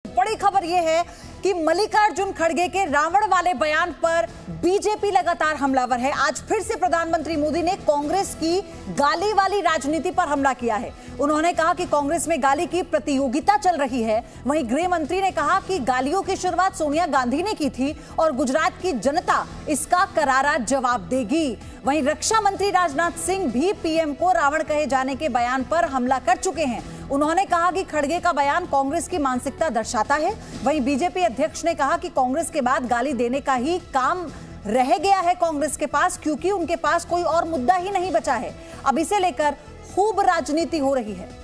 बड़ी खबर यह है कि मल्लिकार्जुन खड़गे के रावण वाले बयान पर बीजेपी लगातार हमलावर है। आज फिर से प्रधानमंत्री मोदी ने कांग्रेस की गाली वाली राजनीति पर हमला किया है। उन्होंने कहा कि कांग्रेस में गाली की प्रतियोगिता चल रही है। वहीं गृह मंत्री ने कहा कि गालियों की शुरुआत सोनिया गांधी ने की थी और गुजरात की जनता इसका करारा जवाब देगी। वहीं रक्षा मंत्री राजनाथ सिंह भी पीएम को रावण कहे जाने के बयान पर हमला कर चुके हैं। उन्होंने कहा कि खड़गे का बयान कांग्रेस की मानसिकता दर्शाता है। वहीं बीजेपी अध्यक्ष ने कहा कि कांग्रेस के बाद गाली देने का ही काम रह गया है कांग्रेस के पास, क्योंकि उनके पास कोई और मुद्दा ही नहीं बचा है। अब इसे लेकर खूब राजनीति हो रही है।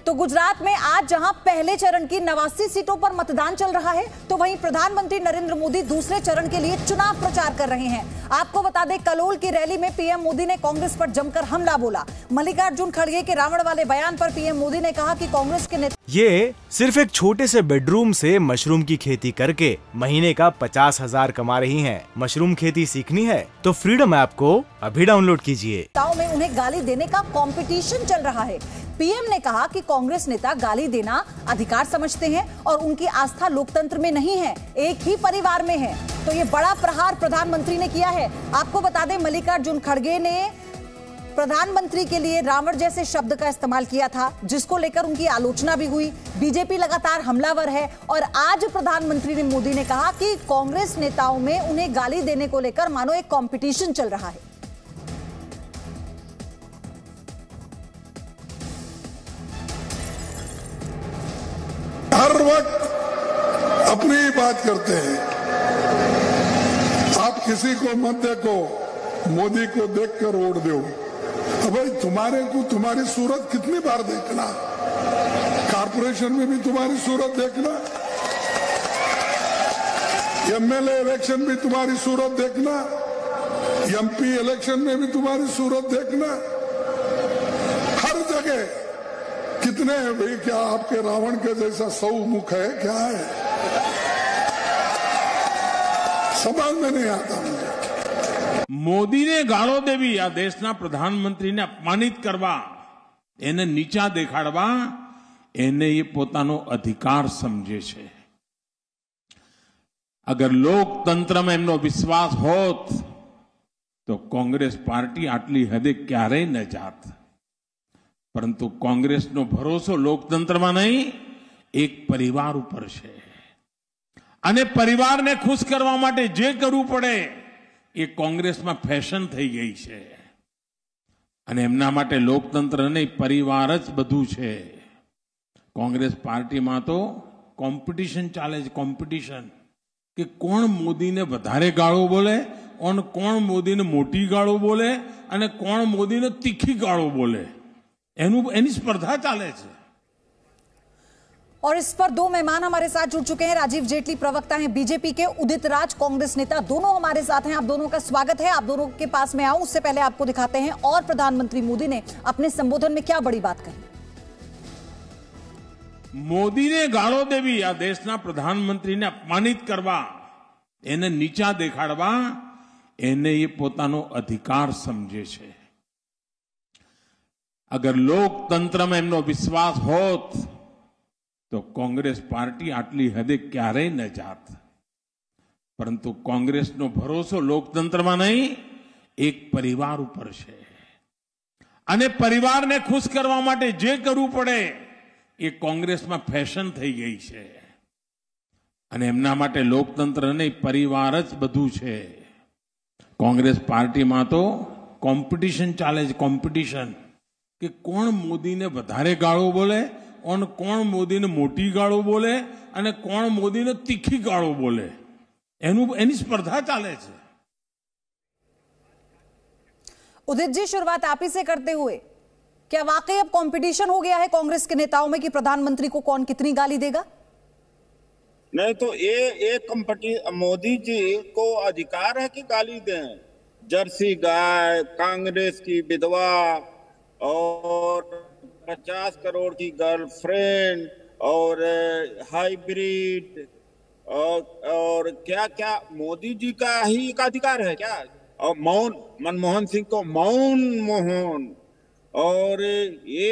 तो गुजरात में आज जहां पहले चरण की 89 सीटों पर मतदान चल रहा है, तो वहीं प्रधानमंत्री नरेंद्र मोदी दूसरे चरण के लिए चुनाव प्रचार कर रहे हैं। आपको बता दें, कलोल की रैली में पीएम मोदी ने कांग्रेस पर जमकर हमला बोला। मल्लिकार्जुन खड़गे के रावण वाले बयान पर पीएम मोदी ने कहा कि कांग्रेस के नेता ये सिर्फ एक छोटे से बेडरूम से मशरूम की खेती करके महीने का 50,000 कमा रही हैं। मशरूम खेती सीखनी है तो फ्रीडम ऐप को अभी डाउनलोड कीजिए। में उन्हें गाली देने का कंपटीशन चल रहा है। पीएम ने कहा कि कांग्रेस नेता गाली देना अधिकार समझते हैं और उनकी आस्था लोकतंत्र में नहीं है, एक ही परिवार में है। तो ये बड़ा प्रहार प्रधानमंत्री ने किया है। आपको बता दें, मल्लिकार्जुन खड़गे ने प्रधानमंत्री के लिए रावण जैसे शब्द का इस्तेमाल किया था, जिसको लेकर उनकी आलोचना भी हुई। बीजेपी लगातार हमलावर है और आज प्रधानमंत्री मोदी ने कहा कि कांग्रेस नेताओं में उन्हें गाली देने को लेकर मानो एक कंपटीशन चल रहा है। हर वक्त अपनी बात करते हैं। आप किसी को मत देखो, मोदी को देखकर वोट दो। भाई तुम्हारे को तुम्हारी सूरत कितनी बार देखना, कारपोरेशन में भी तुम्हारी सूरत देखना, एमएलए इलेक्शन भी तुम्हारी सूरत देखना, एमपी इलेक्शन में भी तुम्हारी सूरत देखना। हर जगह कितने हैं भाई? क्या आपके रावण के जैसा 100 मुख है? क्या है? समझ में नहीं आता मुझे। મોદીને ગાળો દેવી આ દેશના પ્રધાનમંત્રીને અપમાનિત કરવા, એને નીચા દેખાડવા, એને એ પોતાનો અધિકાર સમજે છે। અગર લોકતંત્રમાં એમનો વિશ્વાસ હોત તો કોંગ્રેસ પાર્ટી આટલી હદે ક્યારેય ન જાત। પરંતુ કોંગ્રેસનો ભરોસો લોકતંત્રમાં નહીં, એક પરિવાર ઉપર છે અને પરિવારને ખુશ કરવા માટે જે કરવું પડે એ કોંગ્રેસમાં ફેશન થઈ ગઈ છે અને એમના માટે લોકતંત્ર નહીં, પરિવાર જ બધું છે। કોંગ્રેસ પાર્ટીમાં તો કોમ્પિટિશન ચાલે છે, કોમ્પિટિશન કે કોણ મોદીને વધારે ગાળો બોલે અને કોણ મોદીને મોટી ગાળો બોલે અને કોણ મોદીને તીખી ગાળો બોલે, એની સ્પર્ધા ચાલે છે। और इस पर दो मेहमान हमारे साथ जुड़ चुके हैं। राजीव जेटली प्रवक्ता हैं बीजेपी के, उदित राज कांग्रेस नेता, दोनों हमारे साथ हैं। आप दोनों का स्वागत है। आप दोनों के पास में आऊं उससे पहले आपको दिखाते हैं और प्रधानमंत्री मोदी ने अपने संबोधन में क्या बड़ी बात कही। મોદીને ગાળો દેવી આ દેશના પ્રધાનમંત્રીને અપમાનિત કરવા, એને નીચા દેખાડવા, એને એ પોતાનો અધિકાર સમજે છે। અગર લોકતંત્રમાં એમનો વિશ્વાસ હોત તો કોંગ્રેસ પાર્ટી આટલી હદે ક્યારેય ન જાત। પરંતુ કોંગ્રેસનો ભરોસો લોકતંત્રમાં નહીં, એક પરિવાર ઉપર છે અને પરિવારને ખુશ કરવા માટે જે કરવું પડે એ કોંગ્રેસમાં ફેશન થઈ ગઈ છે અને એમના માટે લોકતંત્ર નહીં, પરિવાર જ બધું છે। કોંગ્રેસ પાર્ટીમાં તો કોમ્પિટિશન ચાલે છે, કોમ્પિટિશન કે કોણ મોદીને વધારે ગાળો બોલે અને કોણ મોદીને મોટી ગાળો બોલે અને કોણ મોદીને તીખી ગાળો બોલે, એની સ્પર્ધા ચાલે છે। उदित जी, शुरुआत आप ही से करते हुए, क्या वाकई अब कंपटीशन हो गया है कांग्रेस के नेताओं में कि प्रधानमंत्री को कौन कितनी गाली देगा? नहीं तो ये मोदी जी को अधिकार है कि गाली दें। जर्सी गाय, कांग्रेस की विधवा और 50 करोड़ की गर्लफ्रेंड और हाइब्रिड और क्या क्या मोदी जी का ही एक अधिकार है क्या? और मौन, मनमोहन सिंह को मौन मोहन, और ये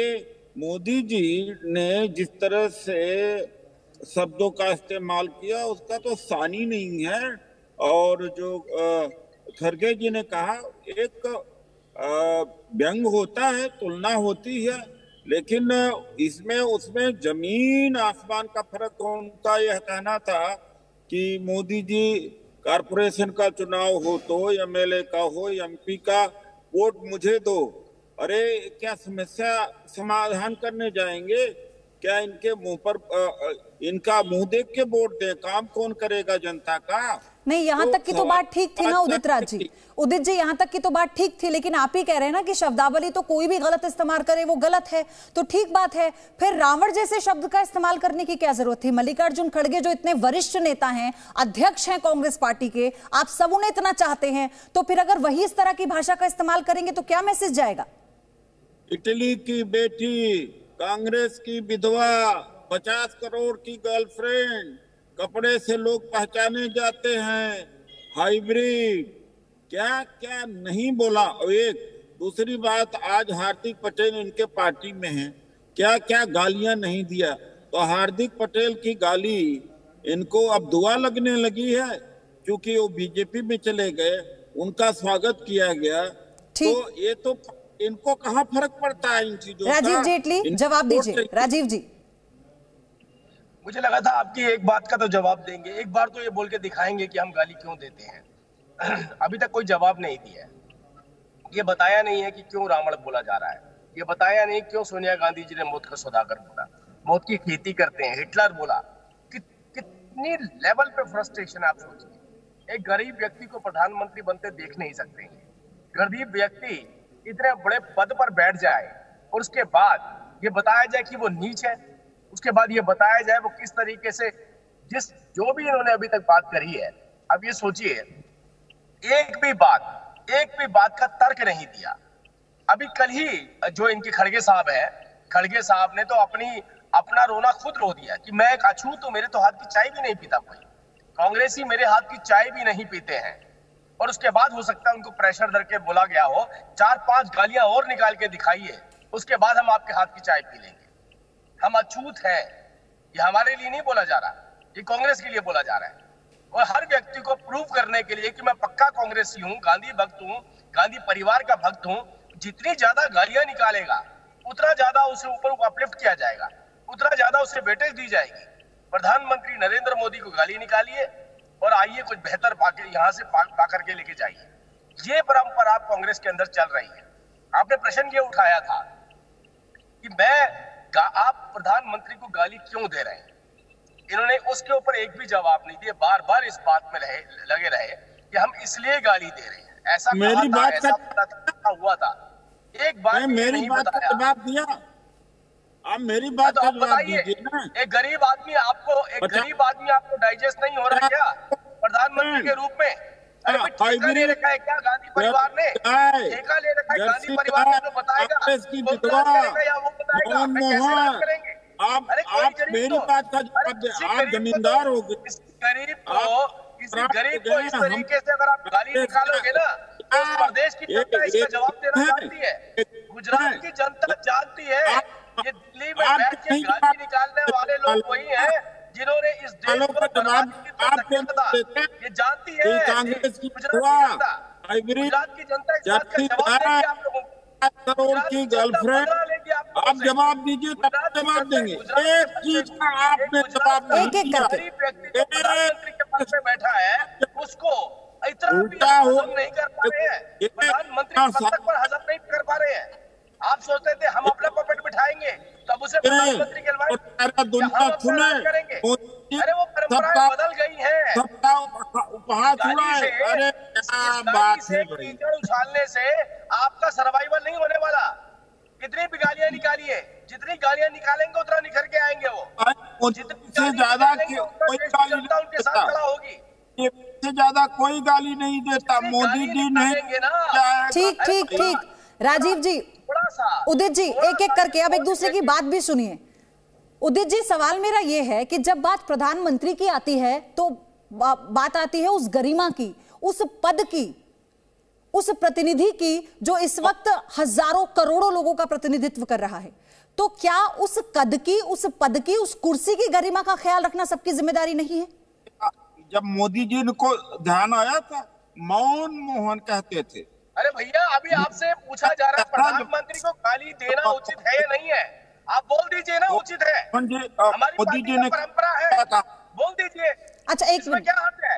मोदी जी ने जिस तरह से शब्दों का इस्तेमाल किया उसका तो सानी नहीं है। और जो खड़गे जी ने कहा, एक व्यंग होता है, तुलना होती है, लेकिन इसमें उसमें जमीन आसमान का फर्क। उनका यह कहना था कि मोदी जी कारपोरेशन का चुनाव हो तो एमएलए का हो, एमपी का, वोट मुझे दो। अरे क्या समस्या समाधान करने जाएंगे? क्या इनके मुंह पर इनका मुंह देख के वोट दे? काम कौन करेगा जनता का? नहीं, यहाँ तक की तो बात ठीक थी ना उदित राज जी। उदित जी, यहाँ तक की तो बात ठीक थी, लेकिन आप ही कह रहे हैं ना कि शब्दावली तो कोई भी गलत इस्तेमाल करे वो गलत है, तो ठीक बात है, फिर रावण जैसे शब्द का इस्तेमाल करने की क्या जरूरत थी? मल्लिकार्जुन खड़गे जो इतने वरिष्ठ नेता हैं, अध्यक्ष हैं कांग्रेस पार्टी के, आप सब उन्हें इतना चाहते हैं, तो फिर अगर वही इस तरह की भाषा का इस्तेमाल करेंगे तो क्या मैसेज जाएगा? इटली की बेटी, कांग्रेस की विधवा, 50 करोड़ की गर्लफ्रेंड, कपड़े से लोग पहचाने जाते हैं, हाइब्रिड, क्या क्या नहीं बोला। और एक दूसरी बात, आज हार्दिक पटेल इनके पार्टी में हैं, क्या क्या गालियां नहीं दिया। तो हार्दिक पटेल की गाली इनको अब दुआ लगने लगी है, क्योंकि वो बीजेपी में चले गए, उनका स्वागत किया गया। तो ये तो इनको कहाँ फर्क पड़ता है इन चीजों का? राजीव जेटली, जवाब दीजिए। राजीव जी, मुझे लगा था आपकी एक बात का तो जवाब देंगे, एक बार तो ये बोल के दिखाएंगे कि हम गाली क्यों देते हैं। अभी तक कोई जवाब नहीं दिया है। ये बताया नहीं है कि क्यों रावण बोला जा रहा है, ये बताया नहीं क्यों सोनिया गांधी जी ने मौत का सौदागर बोला, मौत की खेती करते हैं, हिटलर बोला। कितनी लेवल पे फ्रस्ट्रेशन, आप सोचिए। एक गरीब व्यक्ति को प्रधानमंत्री बनते देख नहीं सकते। गरीब व्यक्ति इतने बड़े पद पर बैठ जाए और उसके बाद ये बताया जाए कि वो नीच है, उसके बाद ये बताया जाए वो किस तरीके से, जो भी इन्होंने अभी तक बात करी है, अब ये सोचिए, एक भी बात का तर्क नहीं दिया। अभी कल ही जो इनके खड़गे साहब है, खड़गे साहब ने तो अपना रोना खुद रो दिया कि मैं एक अछूत तो मेरे तो हाथ की चाय भी नहीं पीता कोई, कांग्रेसी मेरे हाथ की चाय भी नहीं पीते हैं। और उसके बाद हो सकता है उनको प्रेशर करके बोला गया हो, 4-5 गालियां और निकाल के दिखाइए, उसके बाद हम आपके हाथ की चाय पी लेंगे। हम अछूत हैं, ये हमारे लिए नहीं बोला जा रहा, ये कांग्रेस के लिए बोला जा रहा है। और हर व्यक्ति को प्रूव करने के लिए कि मैं पक्का कांग्रेसी हूँ, गांधी भक्त हूँ, गांधी परिवार का भक्त हूँ, जितनी ज्यादा गालियां निकालेगा उतना ज्यादा उसे ऊपर अपलिफ्ट किया जाएगा, उतना ज्यादा उसे वेटेज दी जाएगी। प्रधानमंत्री नरेंद्र मोदी को गाली निकालिए और आइए कुछ बेहतर पाके यहाँ से पा करके लेके जाइए। ये परंपरा कांग्रेस के अंदर चल रही है। आपने प्रश्न ये उठाया था कि आप प्रधानमंत्री को गाली क्यों दे रहे हैं, इन्होंने उसके ऊपर एक भी जवाब नहीं दिया। बार बार इस बात में लगे रहे कि हम इसलिए गाली दे रहे हैं, ऐसा मेरी बात ऐसा हुआ था, एक बार मेरी बात का जवाब दिया। आप मेरी बात का जवाब दीजिए ना। एक गरीब आदमी आपको डाइजेस्ट नहीं हो रहा क्या प्रधानमंत्री के रूप में? अरे ठेका ले रखा है क्या गांधी परिवार ने? ठेका ले रखा है गांधी परिवार ने, तो बताएगा या वो बताएगा मनमोहन, आप मेरी बात का जवाब दे। आप जमींदार हो गए, किसी गरीब को इस तरीके से अगर आप गाली निकालोगे ना, तो प्रदेश की जनता इसका जवाब देना जानती है, गुजरात की जनता जानती है। ये दिल्ली में बैठ के गाली निकालने वाले लोग वही हैं जिन्होंने इस देश को जवाब ये जानती है। कांग्रेस की गुजरात की जनता इस बात का जवाब देगी आप लोगों को। करोड़ की गर्लफ्रेंड, आप जवाब दीजिए तब जवाब देंगे। एक चीज का आपने जवाब नहीं दिया। प्रधानमंत्री के पद पे बैठा है, उसको इतना भी हजम नहीं कर पा रहे हैं, प्रधानमंत्री पद पर हजम नहीं कर पा रहे हैं। आप सोचते थे हम अपना पपेट बिठाएंगे तब उसे प्रधानमंत्री के दुनिया सुने करेंगे। अरे वो परंपराएं बदल गई हैं, सबका उपहास हुआ है। अरे क्या बात है, कीचड़ उछालने से आपका सर्वाइवल नहीं होने वाला। कितनी भी गालियां निकालिए, जितनी गालियां निकालेंगे उतना निखर के आएंगे वो। जितनी ज्यादा कोई गाली उनके साथ खड़ा होगी, इससे ज्यादा कोई गाली नहीं देता। मोदी जी ने ठीक ठीक ठीक। राजीव जी, उदित जी, एक एक करके अब एक दूसरे की बात भी सुनिए। उदित जी, सवाल मेरा यह है कि जब बात प्रधानमंत्री की आती है तो बात आती है उस गरिमा की, उस पद की, उस प्रतिनिधि की जो इस वक्त हजारों करोड़ों लोगों का प्रतिनिधित्व कर रहा है। तो क्या उस कद की, उस पद की, उस कुर्सी की गरिमा का ख्याल रखना सबकी जिम्मेदारी नहीं है? जब मोदी जी को ध्यान आया था, मौन मोहन कहते थे। अरे भैया, अभी आपसे पूछा जा रहा है प्रधानमंत्री को गाली देना उचित है या नहीं है? आप बोल दीजिए ना, उचित है। हमारी मोदी जी ने परंपरा है, बोल दीजिए। अच्छा, एक इसमें मिनट, क्या अर्थ है?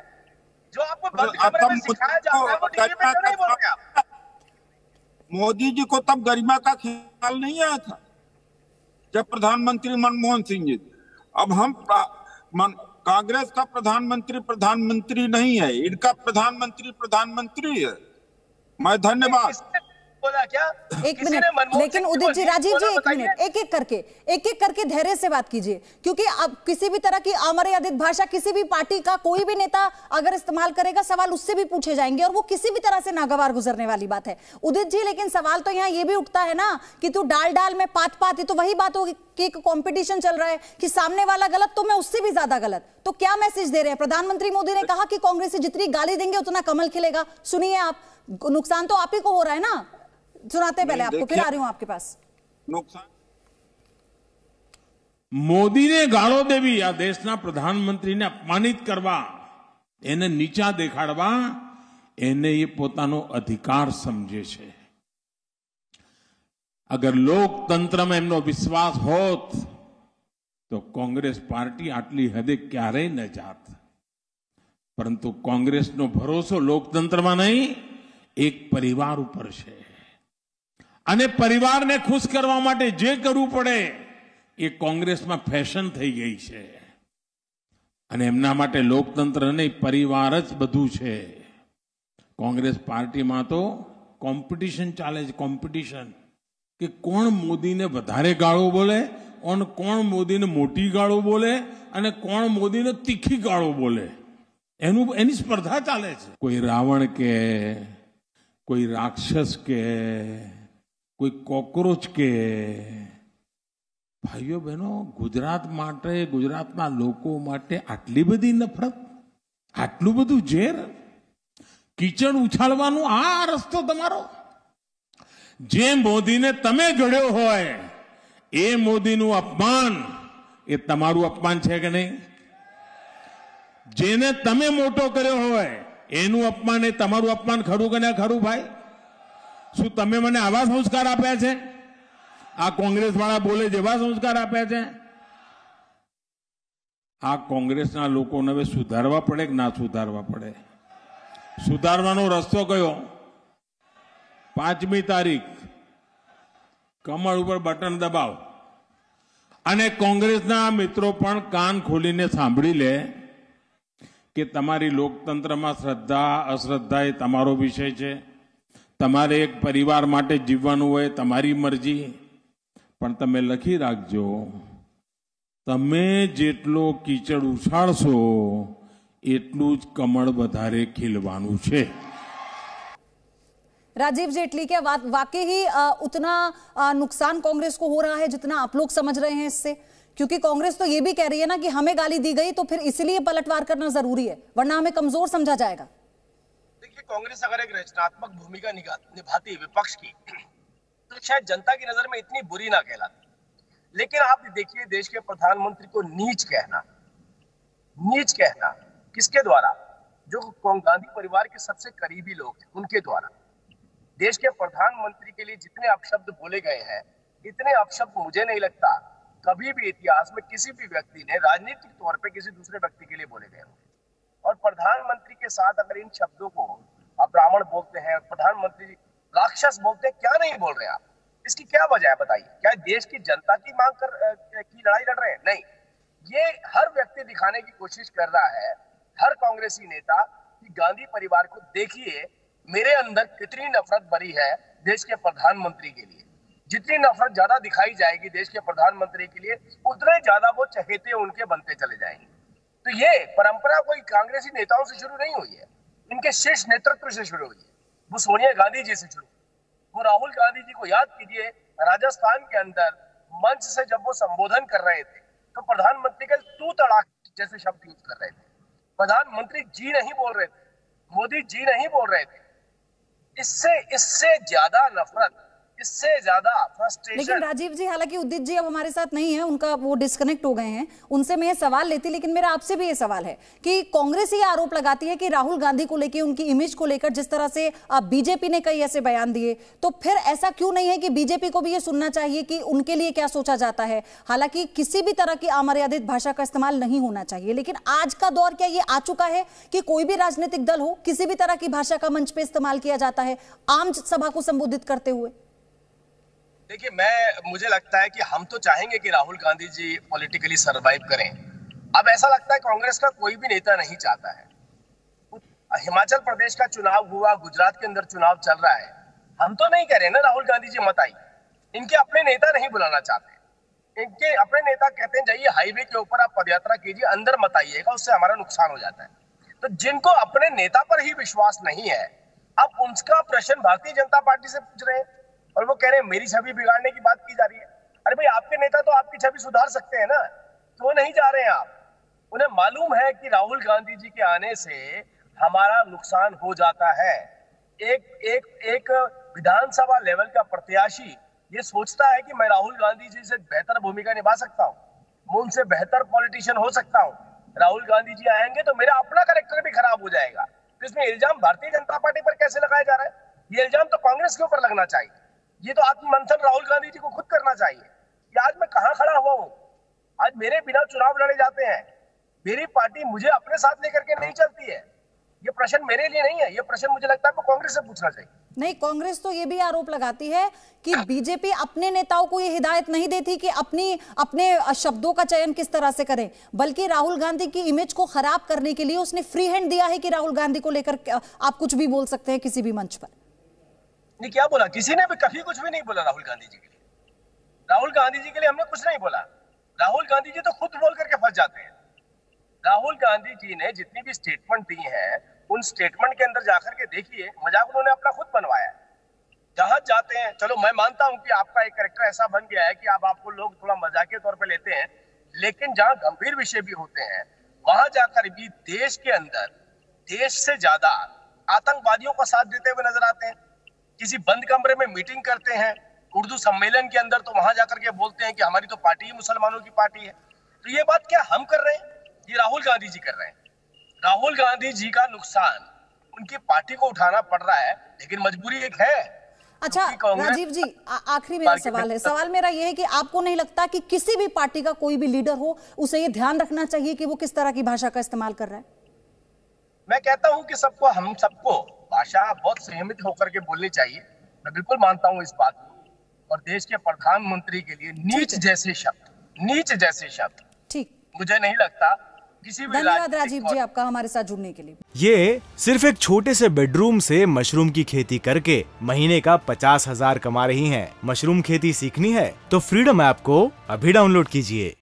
जो आपको बंद कमरे में सिखाया जा रहा है वो टीवी पे क्यों नहीं बोल रहे आप? मोदी जी को तब गरिमा का ख्याल नहीं आया था जब प्रधानमंत्री मनमोहन सिंह जी। अब हम कांग्रेस का प्रधानमंत्री नहीं है, इनका प्रधानमंत्री है। मैं धन्यवाद बोला क्या? एक मिनट, लेकिन उदित जी, राजीव जी, एक मिनट, एक एक करके धैर्य से बात कीजिए, क्योंकि अब किसी भी तरह की अमर्यादित भाषा किसी भी पार्टी का कोई भी नेता अगर इस्तेमाल करेगा, सवाल उससे भी पूछे जाएंगे और वो किसी भी तरह से नागवार गुजरने वाली बात है। उदित जी, लेकिन सवाल तो यहाँ ये भी उठता है ना कि तू डाल में पात, तो वही बात होगी कि एक कंपटीशन चल रहा है कि सामने वाला गलत तो मैं उससे भी ज्यादा गलत। तो क्या मैसेज दे रहे हैं? प्रधानमंत्री मोदी ने कहा कि कांग्रेस से जितनी गाली देंगे उतना कमल खिलेगा। सुनिए आप, नुकसान तो आप ही को हो रहा है ना। सुनाते पहले आपको, फिर आ रही हूं आपके पास। नुकसान मोदी ने गाळो देवी आ देशना प्रधानमंत्री ने अपमानित करवा, एने नीचा देखाड़वा, एने ये पोतानो अधिकार समझे छे। अगर लोकतंत्र में एमनो विश्वास होत तो कांग्रेस पार्टी आटली हदे क्यारेय न जात। परंतु कांग्रेस नो भरोસો लोकतंत्र में नहीं, एक परिवार ऊपर छे અને પરિવારને ખુશ કરવા માટે જે કરવું પડે એ કોંગ્રેસમાં ફેશન થઈ ગઈ છે અને એમના માટે લોકતંત્ર નહીં, પરિવાર જ બધું છે। કોંગ્રેસ પાર્ટીમાં તો કોમ્પિટિશન ચાલે છે, કોમ્પિટિશન કે કોણ મોદીને વધારે ગાળો બોલે અને કોણ મોદીને મોટી ગાળો બોલે અને કોણ મોદીને તીખી ગાળો બોલે, એની સ્પર્ધા ચાલે છે। કોઈ રાવણ કે, કોઈ રાક્ષસ કે, कोई कॉकरोच के। भाइयों बहनों, गुजरात माटे, गुजरातना लोको माटे आटली बधी नफरत, आटलू बधु झेर, कीचड़ उछाळवानो आ रस्तो तमारो? जे मोदी ने तमे घड्यो होय ए मोदीनु अपमान ए तमारू अपमान छे के नहीं? जेने तमे मोटो कर्यो होय एनु अपमान ए तमारू अपमान खरू के ना खरू भाई? શું તમે મને આવા સંસ્કાર આપ્યા છે? આ કોંગ્રેસ વાળા બોલે જેવા સંસ્કાર આપ્યા છે? આ કોંગ્રેસના લોકોને હવે સુધારવા પડે કે ના સુધારવા પડે? સુધારવાનો રસ્તો કયો? 5મી તારીખ કમળ ઉપર બટન દબાવ અને કોંગ્રેસના મિત્રો પણ કાન ખોલીને સાંભળી લે કે તમારી લોકતંત્રમાં શ્રદ્ધા અશ્રદ્ધા એ તમારો વિષય છે। તમારે એક પરિવાર માટે જીવવાનું હોય, તમારી મરજી, પણ તમે લખી રાખજો, તમે જેટલો કીચડ ઉછાળશો એટલું જ કમળ વધારે ખીલવાનું છે। राजीव जेटली, क्या वाकई ही उतना नुकसान कांग्रेस को हो रहा है जितना आप लोग समझ रहे हैं इससे? क्योंकि कांग्रेस तो ये भी कह रही है ना कि हमें गाली दी गई तो फिर इसलिए पलटवार करना जरूरी है, वरना हमें कमजोर समझा जाएगा। कांग्रेस अगर एक रचनात्मक भूमिका निभाती विपक्ष की तो शायद जनता की नजर में इतनी बुरी ना कहलाती। लेकिन आप देखिए, देश के प्रधानमंत्री को नीच कहना किसके द्वारा? जो गांधी परिवार के सबसे करीबी लोग हैं उनके द्वारा। देश के प्रधानमंत्री के लिए जितने अपशब्द बोले गए हैं, इतने अपशब्द मुझे नहीं लगता कभी भी इतिहास में किसी भी व्यक्ति ने राजनीतिक तौर पर किसी दूसरे व्यक्ति के लिए बोले गए होंगे। और प्रधानमंत्री के साथ अगर इन शब्दों को आप ब्राह्मण बोलते हैं, प्रधानमंत्री राक्षस बोलते हैं, क्या नहीं बोल रहे आप? इसकी क्या वजह है बताइए? क्या देश की जनता की मांग की लड़ाई लड़ रहे हैं? नहीं, ये हर व्यक्ति दिखाने की कोशिश कर रहा है, हर कांग्रेसी नेता, कि गांधी परिवार को देखिए मेरे अंदर कितनी नफरत भरी है देश के प्रधानमंत्री के लिए। जितनी नफरत ज्यादा दिखाई जाएगी देश के प्रधानमंत्री के लिए, उतने ज्यादा वो चहेते उनके बनते चले जाएंगे। तो ये परंपरा कोई कांग्रेसी नेताओं से शुरू नहीं हुई है, इनके शीर्ष नेतृत्व से शुरू हुई है। वो सोनिया गांधी जी से शुरू, वो राहुल गांधी जी को याद कीजिए, राजस्थान के अंदर मंच से जब वो संबोधन कर रहे थे तो प्रधानमंत्री के तू तड़ाक जैसे शब्द यूज कर रहे थे। प्रधानमंत्री जी नहीं बोल रहे थे, मोदी जी नहीं बोल रहे थे। इससे ज्यादा नफरत इससे ज्यादा फ्रस्ट्रेशन। लेकिन राजीव जी, हालांकि उदित जी अब हमारे साथ नहीं है, उनका वो डिस्कनेक्ट हो गए हैं, उनसे मैं ये सवाल लेती, लेकिन मेरा आपसे भी ये सवाल है कि कांग्रेस ये आरोप लगाती है कि राहुल गांधी को लेकर, उनकी इमेज को लेकर जिस तरह से बीजेपी ने कई ऐसे बयान दिए, तो फिर ऐसा क्यों नहीं है कि बीजेपी को भी ये सुनना चाहिए कि उनके लिए क्या सोचा जाता है? हालांकि किसी भी तरह की अमर्यादित भाषा का इस्तेमाल नहीं होना चाहिए, लेकिन आज का दौर क्या ये आ चुका है कि कोई भी राजनीतिक दल हो, किसी भी तरह की भाषा का मंच पे इस्तेमाल किया जाता है आम सभा को संबोधित करते हुए? देखिए, मुझे लगता है कि हम तो चाहेंगे कि राहुल गांधी जी पॉलिटिकली सरवाइव करें। अब ऐसा लगता है कांग्रेस का कोई भी नेता नहीं चाहता है। हिमाचल प्रदेश का चुनाव हुआ, गुजरात के अंदर चुनाव चल रहा है, हम तो नहीं कह रहे ना राहुल गांधी जी मत आइए। इनके अपने नेता नहीं बुलाना चाहते। इनके अपने नेता कहते हैं जाइए हाईवे के ऊपर आप पदयात्रा कीजिए, अंदर मत आइएगा, उससे हमारा नुकसान हो जाता है। तो जिनको अपने नेता पर ही विश्वास नहीं है, अब उनका प्रश्न भारतीय जनता पार्टी से पूछ रहे हैं और वो कह रहे हैं मेरी छवि बिगाड़ने की बात की जा रही है। अरे भाई, आपके नेता तो आपकी छवि सुधार सकते हैं ना, तो नहीं जा रहे हैं आप। उन्हें मालूम है कि राहुल गांधी जी के आने से हमारा नुकसान हो जाता है। एक विधानसभा लेवल का प्रत्याशी ये सोचता है कि मैं राहुल गांधी जी से बेहतर भूमिका निभा सकता हूँ, मैं उनसे बेहतर पॉलिटिशियन हो सकता हूँ। राहुल गांधी जी आएंगे तो मेरा अपना कैरेक्टर भी खराब हो जाएगा। तो इसमें इल्जाम भारतीय जनता पार्टी पर कैसे लगाया जा रहा है? ये इल्जाम तो कांग्रेस के ऊपर लगना चाहिए। ये तो आत्ममंथन राहुल गांधी जी को खुद करना चाहिए कि आज मैं कहां खड़ा हुआ हूं। आज मेरे बिना चुनाव लड़े जाते हैं, मेरी पार्टी मुझे अपने साथ लेकर के नहीं चलती है। ये प्रश्न मेरे लिए नहीं है, ये प्रश्न मुझे लगता है आपको कांग्रेस से पूछना चाहिए। नहीं, कांग्रेस तो ये भी आरोप लगाती है कि बीजेपी अपने नेताओं को ये हिदायत नहीं देती कि अपने शब्दों का चयन किस तरह से करें, बल्कि राहुल गांधी की इमेज को खराब करने के लिए उसने फ्री हैंड दिया है कि राहुल गांधी को लेकर आप कुछ भी बोल सकते हैं किसी भी मंच पर। नहीं, क्या बोला? किसी ने भी कभी कुछ भी नहीं बोला राहुल गांधी जी के लिए। राहुल गांधी जी के लिए हमने कुछ नहीं बोला। राहुल गांधी जी तो खुद बोल करके फंस जाते हैं। राहुल गांधी जी ने जितनी भी स्टेटमेंट दी है, उन स्टेटमेंट के अंदर जाकर के देखिए, मजाक उन्होंने अपना खुद बनवाया है। जहां जाते हैं, चलो मैं मानता हूं कि आपका एक कैरेक्टर ऐसा बन गया है कि आपको लोग थोड़ा मजाकिया तौर पे लेते हैं, लेकिन जहां गंभीर विषय भी होते हैं वहां जाकर भी देश के अंदर देश से ज्यादा आतंकवादियों का साथ देते हुए नजर आते हैं। किसी बंद कमरे में मीटिंग करते हैं उर्दू सम्मेलन के अंदर, तो वहां जाकर के बोलते हैं कि हमारी तो पार्टी ही मुसलमानों की पार्टी है। तो ये बात क्या हम कर रहे हैं? ये राहुल गांधी जी कर रहे हैं। राहुल गांधी जी का नुकसान उनकी पार्टी को उठाना पड़ रहा है, लेकिन मजबूरी एक है। अच्छा राजीव जी, आखिरी मेरा सवाल है, सवाल मेरा यह है कि आपको नहीं लगता कि किसी भी पार्टी का कोई भी लीडर हो, उसे ये ध्यान रखना चाहिए कि वो किस तरह की भाषा का इस्तेमाल कर रहा है? मैं कहता हूं कि हम सबको भाषा बहुत संयमित होकर के बोलनी चाहिए। मैं बिल्कुल मानता हूं इस बात को। और देश के प्रधानमंत्री के लिए नीच जैसे शब्द ठीक मुझे नहीं लगता किसी भी। धन्यवाद राजीव जी आपका हमारे साथ जुड़ने के लिए। ये सिर्फ एक छोटे से बेडरूम से मशरूम की खेती करके महीने का 50,000 कमा रही हैं। मशरूम खेती सीखनी है तो फ्रीडम ऐप को अभी डाउनलोड कीजिए।